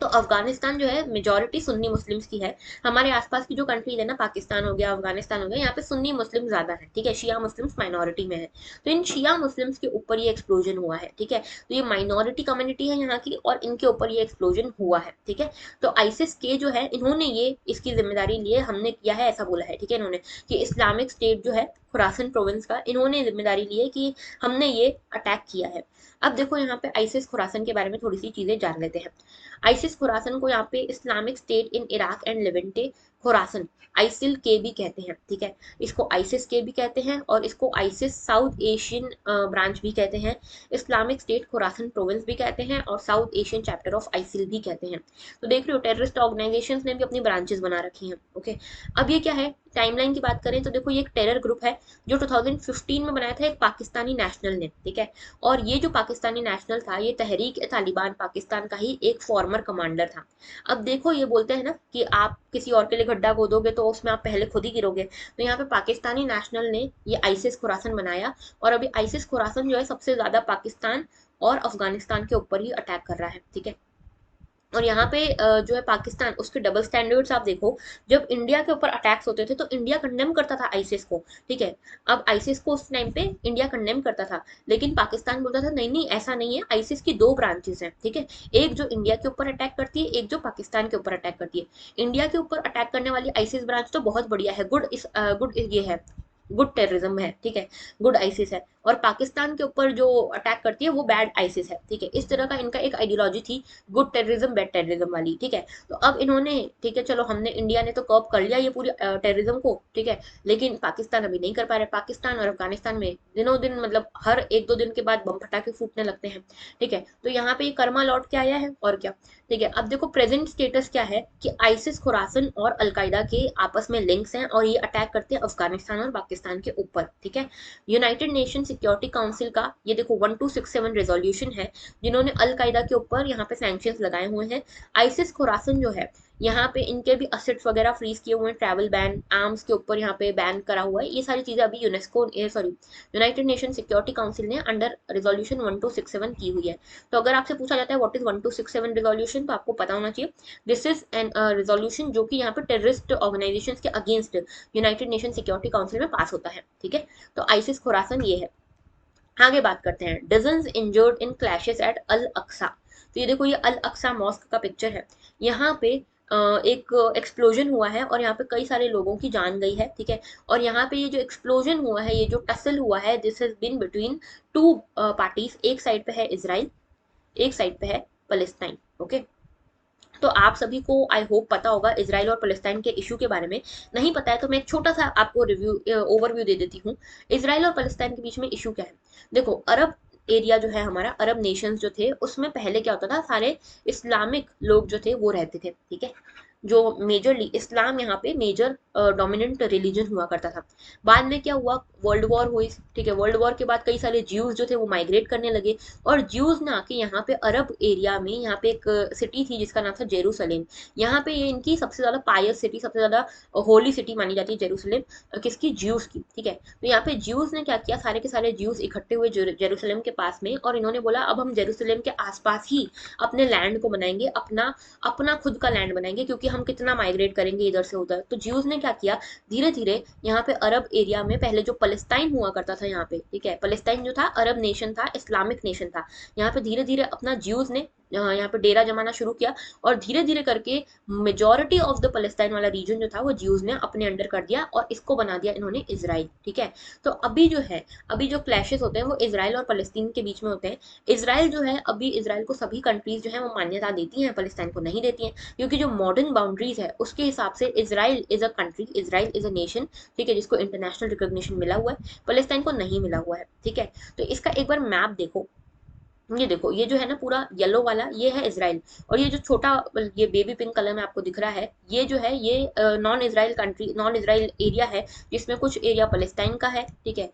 तो अफगानिस्तान जो है मेजोरिटी सुन्नी मुस्लिम्स की है। हमारे आसपास की जो कंट्रीज है ना, पाकिस्तान हो गया, अफगानिस्तान हो गया, यहाँ पे सुन्नी मुस्लिम ज्यादा है, ठीक है, शिया मुस्लिम्स माइनॉरिटी में है। तो इन शिया मुस्लिम्स के ऊपर ये एक्सप्लोजन हुआ है, ठीक है, तो ये माइनॉरिटी कम्युनिटी है यहाँ की, और इनके ऊपर ये एक्सप्लोजन हुआ है, ठीक है। तो आइसिस के जो है इन्होंने ये इसकी जिम्मेदारी ली है, हमने किया है ऐसा बोला है, ठीक है, इन्होंने कि इस्लामिक स्टेट जो है खुरासन प्रोविंस का, इन्होंने जिम्मेदारी ली है कि हमने ये अटैक किया है। अब देखो यहाँ पे आइसिस खुरासन के बारे में थोड़ी सी चीजें जान लेते हैं। आइसिस खुरासन को यहाँ पे Islamic State in Iraq and Levant Khorasan, ISIL के भी कहते हैं, ठीक है, इसको आइसिस के भी कहते हैं और इसको आइसिस साउथ एशियन ब्रांच भी कहते हैं, इस्लामिक स्टेट खुरासन प्रोविंस भी कहते हैं और साउथ एशियन चैप्टर ऑफ आइसिल भी कहते हैं। तो देख रहे हो टेररिस्ट ऑर्गेनाइजेशंस ने भी अपनी ब्रांचेस बना रखी हैं। ओके, अब ये क्या है, टाइमलाइन की बात करें तो देखो ये एक टेरर ग्रुप है जो 2015 में बनाया था एक पाकिस्तानी नेशनल ने, ठीक है, और ये जो पाकिस्तानी नेशनल था ये तहरीक ए तालिबान पाकिस्तान का ही एक फॉर्मर कमांडर था। अब देखो ये बोलते हैं ना कि आप किसी और के लिए गड्ढा खोदोगे तो उसमें आप पहले खुद ही गिरोगे, तो यहाँ पे पाकिस्तानी नेशनल ने ये आइसिस खुरासन बनाया और अभी आइसिस खुरासन जो है सबसे ज्यादा पाकिस्तान और अफगानिस्तान के ऊपर ही अटैक कर रहा है, ठीक है। और यहाँ पे जो है पाकिस्तान, उसके डबल स्टैंडर्ड्स आप देखो, जब इंडिया के ऊपर अटैक्स होते थे तो इंडिया कंडेम करता था आईसिस को, ठीक है, अब आईसिस को उस टाइम पे इंडिया कंडेम करता था, लेकिन पाकिस्तान बोलता था नहीं नहीं ऐसा नहीं है, आईसिस की दो ब्रांचेस हैं, ठीक है, एक जो इंडिया के ऊपर अटैक करती है, एक जो पाकिस्तान के ऊपर अटैक करती है। इंडिया के ऊपर अटैक करने वाली आईसिस ब्रांच तो बहुत बढ़िया है, गुड ये है, गुड टेररिज्म है, ठीक है, गुड आइसिस है, और पाकिस्तान के ऊपर जो अटैक करती है वो बैड आइसिस है, ठीक है, इस तरह का इनका एक आइडियोलॉजी थी, गुड टेररिज्म बैड टेररिज्म वाली, ठीक है। तो अब इन्होंने, ठीक है, चलो हमने इंडिया ने तो कर्ब कर लिया ये पूरी टेररिज्म को, ठीक है, लेकिन पाकिस्तान अभी नहीं कर पा रहे, पाकिस्तान और अफगानिस्तान में दिनों दिन मतलब हर एक दो दिन के बाद बम फटाके फूटने लगते हैं, ठीक है, तो यहाँ पे ये कर्मा लौट के आया है और क्या, ठीक है। अब देखो प्रेजेंट स्टेटस क्या है कि आइसिस खुरासन और अलकायदा के आपस में लिंक्स हैं और ये अटैक करते हैं अफगानिस्तान और पाकिस्तान के ऊपर, ठीक है। यूनाइटेड नेशन सिक्योरिटी काउंसिल का ये देखो 1267 रेजोल्यूशन है जिन्होंने अलकायदा के ऊपर यहाँ पे सैंक्शंस लगाए हुए हैं। आइसिस खुरासन जो है यहाँ पे इनके भी असेट्स वगैरह फ्रीज किए हुए हैं, ट्रैवल बैन, आर्म्स के ऊपर यहाँ पे बैन करा हुआ है, ये सारी चीजें अभी UNESCO sorry United nation security council ने अंडर रेजोल्यूशन 1267 की हुई है। तो अगर आपसे पूछा जाता है व्हाट इज 1267 रेजोल्यूशन, तो आपको पता होना चाहिए दिस इज एन रेजोल्यूशन जो कि यहाँ पे टेररिस्ट ऑर्गेनाइजेशंस के against United nation security council में पास होता है, ठीक है। तो आइसिस खुरासन ये है। आगे बात करते हैं, dozens injured in clashes at Al Aqsa. तो ये देखो ये अल अक्सा मॉस्क का पिक्चर है, यहाँ पे एक एक्सप्लोजन हुआ है और यहाँ पे कई सारे लोगों की जान गई है, ठीक है, और यहाँ पे ये जो एक्सप्लोजन हुआ है, ये जो टसल हुआ है, this has been between two parties, एक साइड पे है इसराइल, एक साइड पे है पलेस्टाइन, ओके। तो आप सभी को आई होप पता होगा इसराइल और पलेस्टाइन के इशू के बारे में, नहीं पता है तो मैं एक छोटा सा आपको रिव्यू ओवरव्यू दे देती हूँ। इसराइल और पलेस्टाइन के बीच में इशू क्या है, देखो अरब एरिया जो है हमारा, अरब नेशंस जो थे उसमें पहले क्या होता था, सारे इस्लामिक लोग जो थे वो रहते थे, ठीक है, जो मेजरली इस्लाम यहाँ पे मेजर डोमिनेंट रिलीजन हुआ करता था। बाद में क्या हुआ, वर्ल्ड वॉर हुई, ठीक है, वर्ल्ड वॉर के बाद कई सारे ज्यूज जो थे वो माइग्रेट करने लगे और ज्यूज ने आके यहाँ पे अरब एरिया में, यहाँ पे एक सिटी थी जिसका नाम था जेरूसलेम, यहाँ पे ये इनकी सबसे ज्यादा पायस सिटी, सबसे ज्यादा होली सिटी मानी जाती है जेरूसलेम, किसकी, ज्यूज की, ठीक है। तो यहाँ पे ज्यूज ने क्या किया, सारे के सारे ज्यूज इकट्ठे हुए जेरूसलेम के पास में और इन्होंने बोला अब हम जेरूसलेम के आसपास ही अपने लैंड को बनाएंगे, अपना अपना खुद का लैंड बनाएंगे, क्योंकि हम कितना माइग्रेट करेंगे इधर से उधर। तो ज्यूज ने क्या किया, धीरे धीरे यहाँ पे अरब एरिया में, पहले जो पलेस्टाइन हुआ करता था यहाँ पे, ठीक है, पलेस्टाइन जो था अरब नेशन था, इस्लामिक नेशन था, यहाँ पे धीरे धीरे अपना ज्यूज ने यहाँ पे डेरा जमाना शुरू किया और धीरे धीरे करके मेजोरिटी ऑफ द पलेस्टाइन वाला रीजन जो था वो ज्यूज ने अपने अंडर कर दिया और इसको बना दिया इन्होंने इसराइल, ठीक है। तो अभी जो है, अभी जो क्लैशेस होते हैं वो इसराइल और फलस्तीन के बीच में होते हैं। इसराइल जो है, अभी इसराइल को सभी कंट्रीज जो है वो मान्यता देती हैं, फलस्तीन को नहीं देती हैं, क्योंकि जो मॉडर्न बाउंड्रीज है उसके हिसाब से Israel is a country, Israel is a nation, ठीक है, जिसको इंटरनेशनल रिकॉग्निशन मिला हुआ है, फलस्तीन को नहीं मिला हुआ है, ठीक है। तो इसका एक बार मैप देखो, ये देखो ये जो है ना पूरा येलो वाला ये है इसराइल, और ये जो छोटा ये बेबी पिंक कलर में आपको दिख रहा है ये जो है ये non Israel country, non Israel area है, जिसमें कुछ एरिया पलेस्टाइन का है, ठीक है।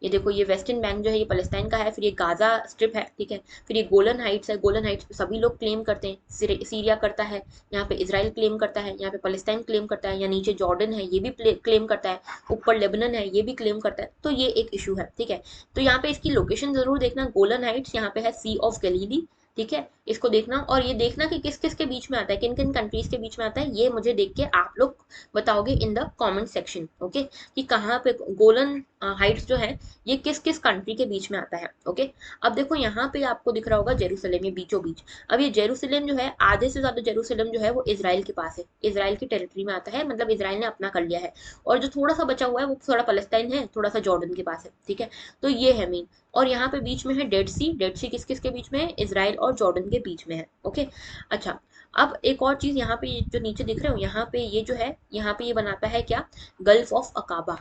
ये देखो ये वेस्टर्न बैंक जो है ये पलेस्टाइन का है, फिर ये गाजा स्ट्रिप है, ठीक है, फिर ये गोलन हाइट्स है, गोलन हाइट्स पे सभी लोग क्लेम करते हैं, सीरिया करता है, यहाँ पे इसराइल क्लेम करता है, यहाँ पे पलेस्टाइन क्लेम करता है, या नीचे जॉर्डन है ये भी क्लेम करता है, ऊपर लेबनन है ये भी क्लेम करता है, तो ये एक इशू है, ठीक है। तो यहाँ पे इसकी लोकेशन जरूर देखना, गोलन हाइट्स यहाँ पे है सी ऑफ गलीली, ठीक है, इसको देखना और ये देखना कि किस किस के बीच में आता है, किन किन कंट्रीज के बीच में आता है, ये मुझे देख के आप लोग बताओगे in the comment section, okay, कि कहाँ पे गोलन हाइट्स जो है ये किस किस कंट्री के बीच में आता है, ओके। अब देखो यहाँ पे आपको दिख रहा होगा जेरूसलेम, ये बीचों बीच, अब ये जेरूसलेम जो है आधे से ज्यादा जेरूसलेम जो है वो इसराइल के पास है, इसराइल की टेरिटरी में आता है, मतलब इसराइल ने अपना कर लिया है, और जो थोड़ा सा बचा हुआ है वो थोड़ा पलेस्टाइन है, थोड़ा सा जॉर्डन के पास है, ठीक है। तो ये है मेन, और यहाँ पे बीच में है डेड सी, डेड सी किस किस के बीच में है, इसराइल और जॉर्डन के बीच में है, ओके। अच्छा, अब एक और चीज यहाँ पे जो नीचे दिख रहे हो, यहाँ पे ये जो है, यहाँ पे ये बनाता है क्या, gulf of Aqaba.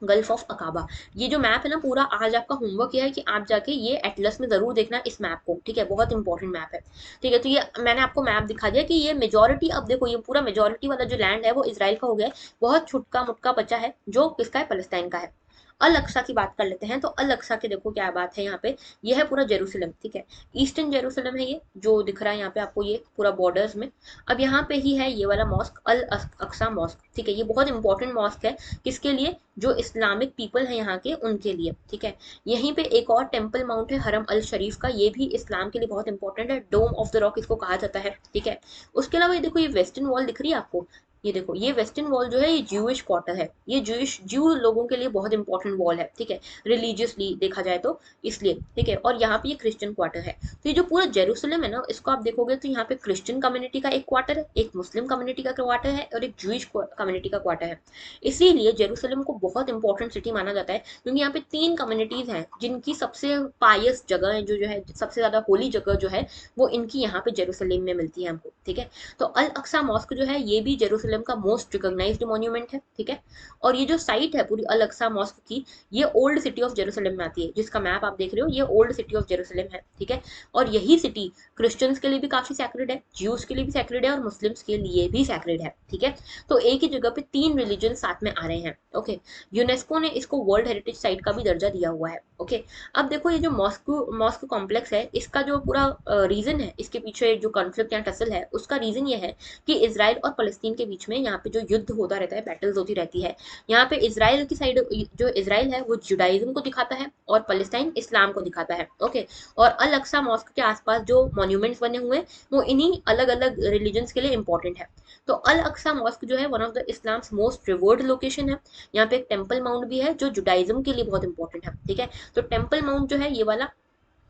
Gulf of Aqaba, ये जो मैप है ना पूरा, आज आपका होमवर्क यह है कि आप जाके ये एटलस में जरूर देखना इस मैप को, ठीक है, बहुत इंपॉर्टेंट मैप है। ठीक है, तो ये मैंने आपको मैप दिखा दिया कि ये मेजोरिटी, अब देखो ये पूरा मेजोरिटी वाला जो लैंड है वो इसराइल का हो गया है, बहुत छुटका मुटका बचा है जो किसका है, पैलेस्टाइन का है। अल अक्सा की बात कर लेते हैं, तो अल अक्सा के देखो क्या बात है यहाँ पे, ये है पूरा जेरूसलम, ठीक है, ईस्टर्न जेरूसलम है ये जो दिख रहा है यहाँ पे आपको, ये पूरा बॉर्डर्स में। अब यहाँ पे ही है ये वाला मॉस्क, अल अक्सा मॉस्क, ठीक है, ये बहुत इंपॉर्टेंट मॉस्क है, किसके लिए, जो इस्लामिक पीपल है यहाँ के उनके लिए, ठीक है। यहीं पे एक और टेम्पल माउंट है हरम अल शरीफ का, ये भी इस्लाम के लिए बहुत इंपॉर्टेंट है, डोम ऑफ द रॉक इसको कहा जाता है, ठीक है। उसके अलावा ये देखो, ये वेस्टर्न वॉल दिख रही है आपको, ये देखो, ये वेस्टर्न वॉल जो है ये ज्यूइश क्वार्टर है, ये ज्यू लोगों के लिए बहुत इंपॉर्टेंट वॉल है, ठीक है, रिलीजियसली देखा जाए तो इसलिए, ठीक है। और यहाँ पे ये क्रिश्चियन क्वार्टर है। तो ये जो पूरा जेरूसलम है ना, इसको आप देखोगे तो यहाँ पे क्रिश्चियन कम्युनिटी का एक क्वार्टर है, एक मुस्लिम कम्युनिटी का क्वार्टर है, और एक ज्यूइश कम्युनिटी का क्वार्टर है। इसीलिए जेरूसलम को बहुत इंपॉर्टेंट सिटी माना जाता है, क्योंकि यहाँ पे 3 कम्युनिटीज हैं जिनकी सबसे पायस जगह है, जो है सबसे ज्यादा होली जगह जो है वो इनकी यहाँ पे जेरूसलम में मिलती है हमको, ठीक है। तो अल अक्सा मॉस्क जो है ये भी जेरूसलम का मोस्ट रिकॉग्नाइज्ड मॉन्यूमेंट है, ठीक है। और ये जो साइट है पूरी अल अक्सा मॉस्क की, ये ओल्ड सिटी ऑफ जेरूसलम में आती है, जिसका मैप आप देख रहे हो, ये ओल्ड सिटी ऑफ जेरूसलम है, ठीक है। और यही सिटी क्रिश्चियंस के लिए भी काफी सैक्रेड है, ज्यूज के लिए भी सैक्रेड है, और मुस्लिम्स के लिए भी सैक्रेड है, ठीक है। तो एक ही जगह पे 3 रिलीजन साथ में आ रहे हैं, ओके। यूनेस्को ने इसको वर्ल्ड हेरिटेज साइट का भी दर्जा दिया हुआ है, ओके। अब देखो ये जो मॉस्क कॉम्प्लेक्स है, इसका जो पूरा रीजन है, इसके पीछे जो कॉन्फ्लिक्ट या टसल है, उसका रीजन ये है कि इसराइल और फलस्तीन के बीच में यहाँ पे जो युद्ध होता रहता है, बैटल्स होती रहती है, यहाँ पे इसराइल की साइड, जो इसराइल है वो जुडाइज्म को दिखाता है और फलस्तीन इस्लाम को दिखाता है, ओके। और अल अक्सा मॉस्क के आसपास जो मॉन्यूमेंट्स बने हुए हैं वो इन्हीं अलग अलग रिलीजन्स के लिए इंपॉर्टेंट है। तो अल अक्सा मॉस्क जो है one of the Islam's most revered location है। यहाँ पे एक टेम्पल माउंट भी है जो जुडाइज्म के लिए बहुत इंपॉर्टेंट है, ठीक है। तो टेम्पल माउंट जो है ये वाला,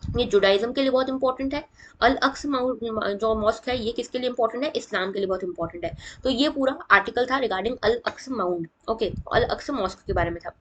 ये जुडाइज्म के लिए बहुत इंपॉर्टेंट है। अल अक्स माउंट जो मॉस्क है ये किसके लिए इंपॉर्टेंट है, इस्लाम के लिए बहुत इंपॉर्टेंट है। तो ये पूरा आर्टिकल था रिगार्डिंग अल अक्स माउंट, ओके, अल अक्स मॉस्क के बारे में था।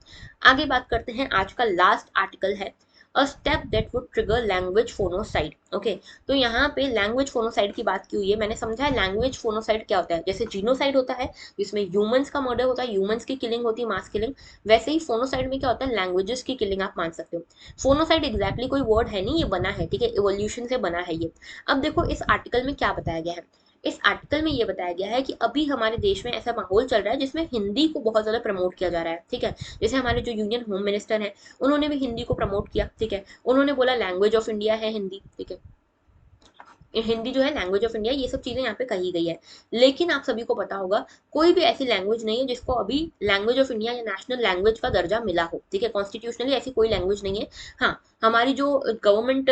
आगे बात करते हैं, आज का लास्ट आर्टिकल है a step that would trigger language phonocide, okay. तो यहाँ पे लैंग्वेज फोनोसाइड की बात की हुई है, मैंने समझा है लैंग्वेज फोनोसाइड क्या होता है, जैसे जीनोसाइड होता है जिसमें ह्यूमंस का मर्डर होता है, ह्यूमंस की किलिंग होती है, मास किलिंग, वैसे ही फोनोसाइड में क्या होता है, लैंग्वेजेस की किलिंग आप मान सकते हो। फोनोसाइड एग्जैक्टली कोई वर्ड है नहीं, ये बना है, ठीक है, इवोल्यूशन से बना है ये। अब देखो इस आर्टिकल में क्या बताया गया है, इस आर्टिकल में ये बताया गया है कि अभी हमारे देश में ऐसा माहौल चल रहा है जिसमें हिंदी को बहुत ज्यादा प्रमोट किया जा रहा है, ठीक है। जैसे हमारे जो यूनियन होम मिनिस्टर हैं, उन्होंने भी हिंदी को प्रमोट किया, ठीक है, उन्होंने बोला लैंग्वेज ऑफ इंडिया है हिंदी, ठीक है, हिंदी जो है लैंग्वेज ऑफ इंडिया, ये सब चीजें यहाँ पे कही गई है। लेकिन आप सभी को पता होगा कोई भी ऐसी लैंग्वेज नहीं है जिसको अभी लैंग्वेज ऑफ इंडिया या नेशनल लैंग्वेज का दर्जा मिला हो, ठीक है, कॉन्स्टिट्यूशनली ऐसी कोई लैंग्वेज नहीं है। हाँ, हमारी जो गवर्नमेंट,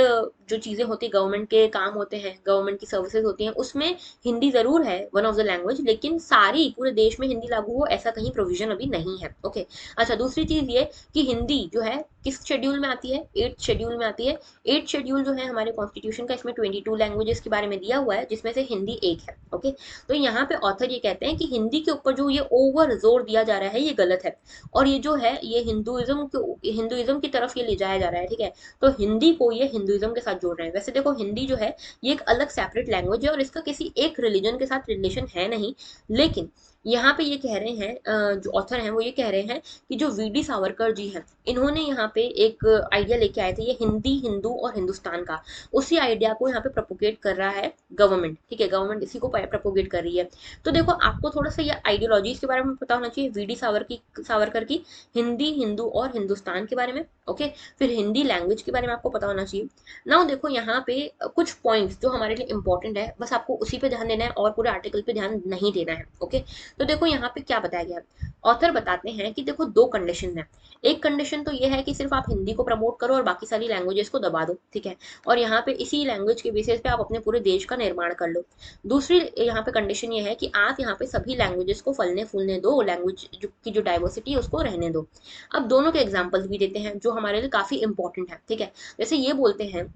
जो चीजें होती है, गवर्नमेंट के काम होते हैं, गवर्नमेंट की सर्विसेज होती हैं, उसमें हिंदी जरूर है वन ऑफ द लैंग्वेज, लेकिन सारी पूरे देश में हिंदी लागू हो ऐसा कहीं प्रोविजन अभी नहीं है, ओके। अच्छा, दूसरी चीज ये कि हिंदी जो है किस शेड्यूल में आती है, 8th शेड्यूल में आती है। 8th शेड्यूल जो है हमारे कॉन्स्टिट्यूशन का, इसमें 22 लैंग्वेजेस के बारे में दिया हुआ है, जिसमें से हिंदी एक है, ओके। तो यहाँ पे ऑथर ये कहते हैं कि हिंदी के ऊपर जो ये ओवर जोर दिया जा रहा है ये गलत है, और ये जो है ये हिंदुइज्म की तरफ ये ले जाया जा रहा है, ठीक है। तो हिंदी को ये हिंदुइज्म के साथ जोड़ रहे हैं। वैसे देखो हिंदी जो है ये एक अलग सेपरेट लैंग्वेज है और इसका किसी एक रिलीजन के साथ रिलेशन है नहीं, लेकिन यहाँ पे ये कह रहे हैं, जो ऑथर हैं वो ये कह रहे हैं कि जो वीडी सावरकर जी हैं, इन्होंने यहाँ पे एक आइडिया लेके आए थे, ये हिंदी, हिंदू और हिंदुस्तान का, उसी आइडिया को यहाँ पे प्रोपोगेट कर रहा है गवर्नमेंट, ठीक है, गवर्नमेंट इसी को प्रोपोगेट कर रही है। तो देखो आपको थोड़ा सा ये आइडियोलॉजीज के बारे में पता होना चाहिए, वीडी सावरकर की हिंदी, हिंदू और हिंदुस्तान के बारे में, ओके। फिर हिंदी लैंग्वेज के बारे में आपको पता होना चाहिए। नाउ देखो यहाँ पे कुछ पॉइंट्स जो हमारे लिए इंपॉर्टेंट है, बस आपको उसी पे ध्यान देना है और पूरे आर्टिकल पे ध्यान नहीं देना है, ओके। तो देखो यहाँ पे क्या बताया गया है, ऑथर बताते हैं कि देखो 2 कंडीशन है। एक कंडीशन तो ये है कि सिर्फ आप हिंदी को प्रमोट करो और बाकी सारी लैंग्वेजेस को दबा दो, ठीक है, और यहाँ पे इसी लैंग्वेज के बेसिस पे आप अपने पूरे देश का निर्माण कर लो। दूसरी यहाँ पे कंडीशन ये है कि आप यहाँ पे सभी लैंग्वेजेस को फलने फूलने दो, लैंग्वेज की जो डाइवर्सिटी है उसको रहने दो। अब दोनों के एग्जाम्पल्स भी देते हैं जो हमारे लिए काफी इंपॉर्टेंट है, ठीक है। जैसे ये बोलते हैं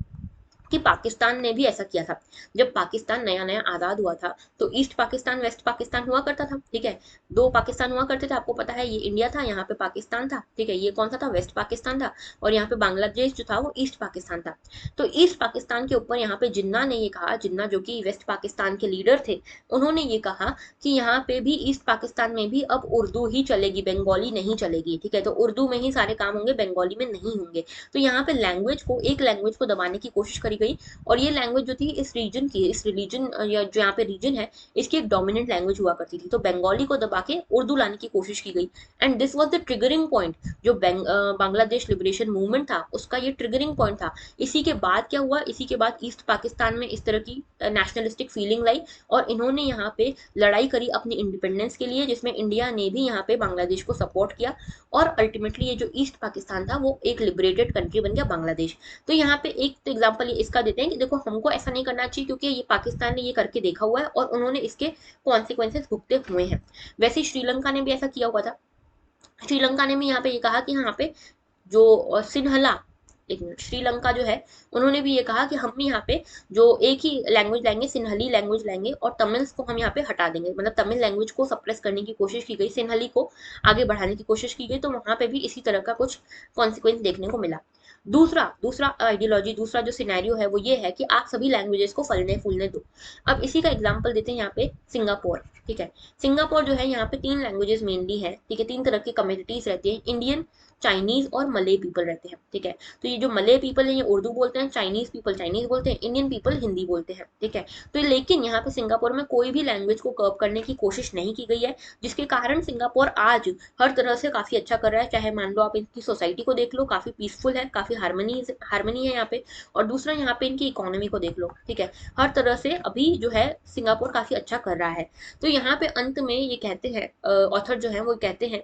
कि पाकिस्तान ने भी ऐसा किया था। जब पाकिस्तान नया नया आज़ाद हुआ था तो ईस्ट पाकिस्तान वेस्ट पाकिस्तान हुआ करता था, ठीक है। दो पाकिस्तान हुआ करते थे, आपको पता है, ये इंडिया था, यहाँ पे पाकिस्तान था, ठीक है। ये कौन सा था, वेस्ट पाकिस्तान था, और यहाँ पे बांग्लादेश जो था वो ईस्ट पाकिस्तान था। तो ईस्ट पाकिस्तान के ऊपर यहाँ पे जिन्ना ने ये कहा, जिन्ना जो कि वेस्ट पाकिस्तान के लीडर थे, उन्होंने ये कहा कि यहाँ पे भी ईस्ट पाकिस्तान में भी अब उर्दू ही चलेगी, बंगाली नहीं चलेगी, ठीक है। तो उर्दू में ही सारे काम होंगे, बंगाली में नहीं होंगे। तो यहाँ पे लैंग्वेज को, एक लैंग्वेज को दबाने की कोशिश करी गई, और ये लैंग्वेज जो थी इस रीजन की, इस रिलीजन या जो यहाँ पे रीजन है, इसकी एक डोमिनेंट लैंग्वेज हुआ करती थी। तो बंगाली को दबा के उर्दू लाने की कोशिश की गई, and this was the triggering point. जो बांग्लादेश लिबरेशन मूवमेंट था उसका ये ट्रिगरिंग पॉइंट था। इसी के बाद क्या हुआ, इसी के बाद ईस्ट पाकिस्तान में इस तरह की नेशनलिस्टिक फीलिंग लाई, और इन्होंने यहाँ पे लड़ाई करी अपनी इंडिपेंडेंस के लिए, जिसमें इंडिया ने भी यहाँ पे बांग्लादेश को सपोर्ट किया, और अल्टीमेटली ये जो ईस्ट पाकिस्तान था वो एक लिबरेटेड कंट्री बन गया, बांग्लादेश। तो यहाँ पे एक तो एग्जांपल इसका देते हैं कि देखो हमको ऐसा नहीं करना चाहिए, क्योंकि ये पाकिस्तान ने ये करके देखा हुआ है और उन्होंने इसके कॉन्सिक्वेंसेस भुगते हुए हैं। वैसे श्रीलंका ने भी ऐसा किया हुआ था। श्रीलंका ने भी यहाँ पे ये कहा कि यहाँ पे जो सिन्हला, एक मिनट, श्रीलंका जो है, उन्होंने भी ये कहा कि हम भी यहाँ पे जो एक ही लैंग्वेज लाएंगे, सिन्हली लैंग्वेज लाएंगे, और तमिल्स को हम यहाँ पे हटा देंगे, मतलब तमिल लैंग्वेज को सप्रेस करने की कोशिश की गई, सिन्हली को आगे बढ़ाने की कोशिश की गई। तो वहां पे भी इसी तरह का कुछ कॉन्सिक्वेंस देखने को मिला। दूसरा दूसरा आइडियोलॉजी, दूसरा जो सिनेरियो है वो ये है कि आप सभी लैंग्वेजेस को फलने फूलने दो। अब इसी का एग्जांपल देते हैं यहाँ पे सिंगापुर, ठीक है। सिंगापुर जो है, यहाँ पे तीन लैंग्वेजेस मेनली है, ठीक है, तीन तरह की कम्युनिटीज रहती हैं, इंडियन, चाइनीज और मले पीपल रहते हैं, ठीक है। तो ये जो मले पीपल है ये उर्दू बोलते हैं, चाइनीज पीपल चाइनीज बोलते हैं, इंडियन पीपल हिंदी बोलते हैं, ठीक है। तो लेकिन यहाँ पे सिंगापुर में कोई भी लैंग्वेज को कर्व करने की कोशिश नहीं की गई है, जिसके कारण सिंगापुर आज हर तरह से काफी अच्छा कर रहा है। चाहे मान लो आप इनकी सोसाइटी को देख लो, काफी पीसफुल है, काफी हारमनी है यहाँ पे। और दूसरा यहाँ पे इनकी इकोनॉमी को देख लो, ठीक है, हर तरह से अभी जो है सिंगापुर काफी अच्छा कर रहा है। तो यहाँ पे अंत में ये कहते हैं, ऑथर जो है वो कहते हैं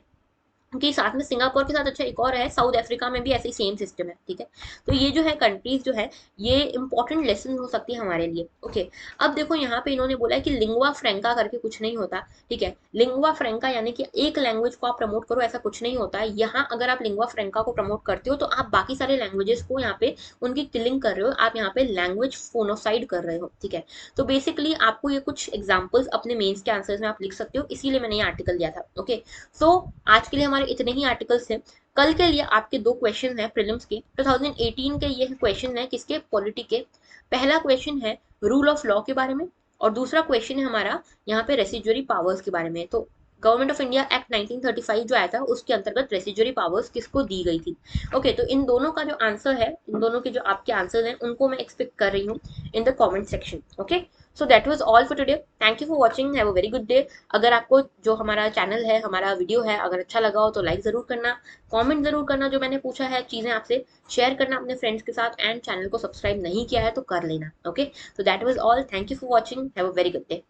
कि साथ में सिंगापुर के साथ अच्छा एक और है, साउथ अफ्रीका में भी ऐसे ही सेम सिस्टम है, ठीक है। तो ये जो है कंट्रीज जो है, ये इंपॉर्टेंट लेसन हो सकती है हमारे लिए, ओके। अब देखो यहाँ पे इन्होंने बोला है कि लिंगुआ फ्रेंका करके कुछ नहीं होता, ठीक है। लिंगुआ फ्रेंका यानी कि एक लैंग्वेज को आप प्रमोट करो, ऐसा कुछ नहीं होता है। यहाँ अगर आप लिंगुआ फ्रेंका को प्रमोट करते हो तो आप बाकी सारे लैंग्वेजेस को यहाँ पे उनकी किलिंग कर रहे हो, आप यहाँ पे लैंग्वेज फोनोसाइड कर रहे हो, ठीक है। तो बेसिकली आपको ये कुछ एग्जाम्पल्स अपने मेंस के आंसर्स में आप लिख सकते हो, इसीलिए मैंने ये आर्टिकल दिया था, ओके। सो आज के लिए हमारे इतने ही आर्टिकल्स हैं। कल के लिए आपके दो क्वेश्चन हैं प्रीलिम्स के, 2018 के ये क्वेश्चन है किसके, पॉलिटी के। पहला क्वेश्चन है रूल ऑफ लॉ के बारे में, और दूसरा क्वेश्चन है हमारा यहाँ पे रेसिजुअरी पावर्स के बारे में। तो गवर्नमेंट ऑफ इंडिया एक्ट 1935 जो आया था उसके अंतर्गत रेसिजुअरी पावर्स किसको दी गई थी, ओके। तो इन दोनों का जो आंसर है, इन दोनों के जो आपके आंसर हैं उनको मैं एक्सपेक्ट कर रही हूँ in the comment section, okay. So that was all for today, thank you for watching, have a very good day. अगर आपको जो हमारा चैनल है, हमारा वीडियो है, अगर अच्छा लगा हो तो लाइक जरूर करना, कमेंट जरूर करना, जो मैंने पूछा है चीजें आपसे शेयर करना अपने फ्रेंड्स के साथ, एंड चैनल को सब्सक्राइब नहीं किया है तो कर लेना, ओके। तो that was all, thank you for watching, have a very good day.